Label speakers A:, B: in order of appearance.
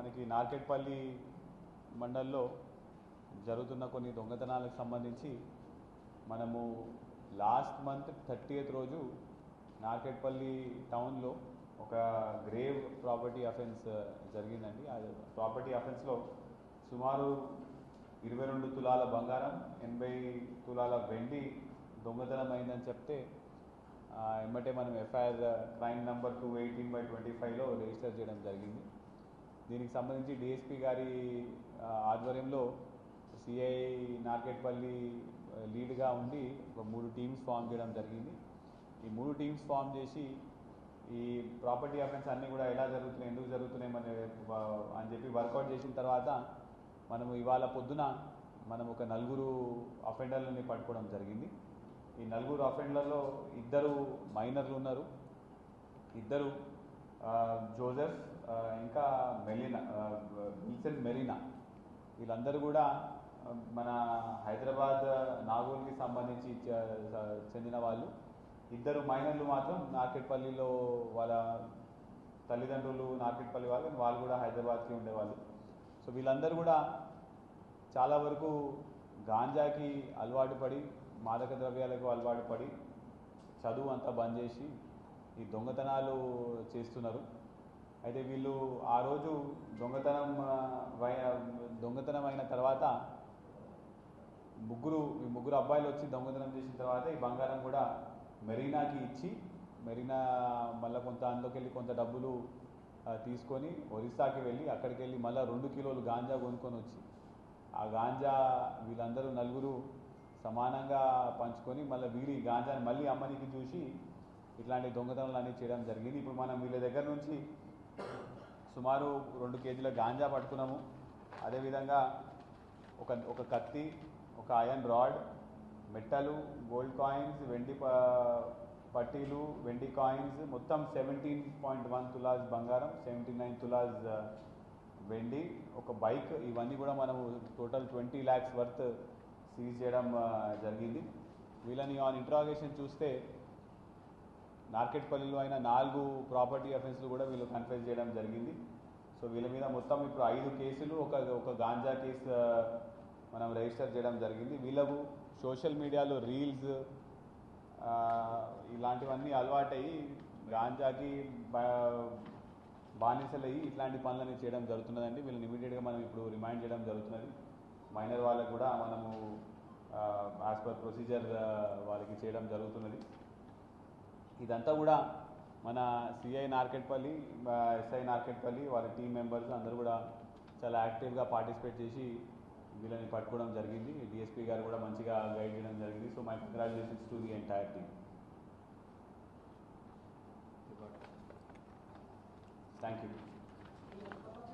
A: మనకి నార్కెట్పల్లి మండల్లో జరుగుతున్న కొన్ని దొంగతనాలకు సంబంధించి మనము లాస్ట్ మంత్ 30th రోజు నార్కెట్పల్లి టౌన్లో ఒక గ్రేవ్ ప్రాపర్టీ అఫెన్స్ జరిగిందండి. ఆ ప్రాపర్టీ అఫెన్స్లో సుమారు 22 తులాల బంగారం, 80 తులాల వెండి దొంగతనం అయిందని చెప్తే ఎమ్మటే మనం ఎఫ్ఐఆర్ క్రైమ్ నంబర్ 218/25లో రిజిస్టర్ చేయడం జరిగింది. దీనికి సంబంధించి డిఎస్పీ గారి ఆధ్వర్యంలో సిఐ నార్కెట్పల్లి లీడ్గా ఉండి ఒక 3 టీమ్స్ ఫామ్ చేయడం జరిగింది. ఈ 3 టీమ్స్ ఫామ్ చేసి ఈ ప్రాపర్టీ అఫెన్స్ అన్నీ కూడా ఎలా జరుగుతున్నాయి, ఎందుకు జరుగుతున్నాయి అని చెప్పి వర్కౌట్ చేసిన తర్వాత మనము ఇవాళ పొద్దున మనం ఒక 4 అఫెండర్లని పట్టుకోవడం జరిగింది. ఈ 4 అఫెండర్లలో 2 మైనర్లు ఉన్నారు, 2 జోసెఫ్, ఇంకా విల్సన్ మెరీనా. వీళ్ళందరూ కూడా మన హైదరాబాద్ నాగోల్కి సంబంధించి చెందిన వాళ్ళు. 2 మైనర్లు మాత్రం నార్కెట్పల్లిలో వాళ్ళ తల్లిదండ్రులు నార్కెట్పల్లి వాళ్ళు కూడా హైదరాబాద్కి ఉండేవాళ్ళు. సో వీళ్ళందరూ కూడా చాలా వరకు గాంజాకి అలవాటు పడి, మాదక ద్రవ్యాలకు అలవాటు పడి చదువు అంతా బంద్ చేసి ఈ దొంగతనాలు చేస్తున్నారు. అయితే వీళ్ళు ఆ రోజు దొంగతనం అయిన తర్వాత ముగ్గురు అబ్బాయిలు వచ్చి దొంగతనం చేసిన తర్వాత ఈ బంగారం కూడా మెరీనాకి ఇచ్చి, మెరీనా మళ్ళీ అందులోకెళ్ళి కొంత డబ్బులు తీసుకొని ఒరిస్సాకి వెళ్ళి అక్కడికి వెళ్ళి మళ్ళీ 2 కిలోలు గాంజా కొనుక్కొని వచ్చి ఆ గాంజా వీళ్ళందరూ 4 సమానంగా పంచుకొని మళ్ళీ వీడి గాంజాని మళ్ళీ అమ్మనికి చూసి ఇట్లాంటి దొంగతనాలు అన్నీ చేయడం జరిగింది. ఇప్పుడు మనం వీళ్ళ దగ్గర నుంచి సుమారు 2 కేజీల గాంజా పట్టుకున్నాము. అదేవిధంగా ఒక కత్తి, ఒక ఐరన్ రాడ్, మెట్టలు, గోల్డ్ కాయిన్స్, వెండి పట్టీలు, వెండి కాయిన్స్, మొత్తం 17.1 తులాస్ బంగారం, 79 తులాస్ వెండి, ఒక బైక్, ఇవన్నీ కూడా మనము టోటల్ 20 lakhs వర్త్ సీజ్ చేయడం జరిగింది. వీళ్ళని ఆన్ ఇంట్రాగేషన్ చూస్తే నార్కెట్పల్లిలో అయిన 4 ప్రాపర్టీ అఫెన్స్లు కూడా వీళ్ళు కన్ఫెస్ చేయడం జరిగింది. సో వీళ్ళ మీద మొత్తం ఇప్పుడు 5 కేసులు, ఒక గాంజా కేసు మనం రిజిస్టర్ చేయడం జరిగింది. వీళ్ళకు సోషల్ మీడియాలో రీల్స్ ఇలాంటివన్నీ అలవాటయ్యి గాంజాకి బానిసలయ్యి ఇట్లాంటి పనులని చేయడం జరుగుతున్నదండి. వీళ్ళని ఇమీడియట్గా మనం ఇప్పుడు రిమైండ్ చేయడం జరుగుతున్నది. మైనర్ వాళ్ళకు కూడా మనము యాజ్ పర్ ప్రొసీజర్ వాళ్ళకి చేయడం జరుగుతున్నది. ఇదంతా కూడా మన సిఐ నార్కెట్పల్లి, ఎస్ఐ నార్కెట్పల్లి, వాళ్ళ టీం మెంబర్స్ అందరూ కూడా చాలా యాక్టివ్గా పార్టిసిపేట్ చేసి వీళ్ళని పట్టుకోవడం జరిగింది. డిఎస్పీ గారు కూడా మంచిగా గైడ్ చేయడం జరిగింది. So my congratulations to the entire team. Thank you.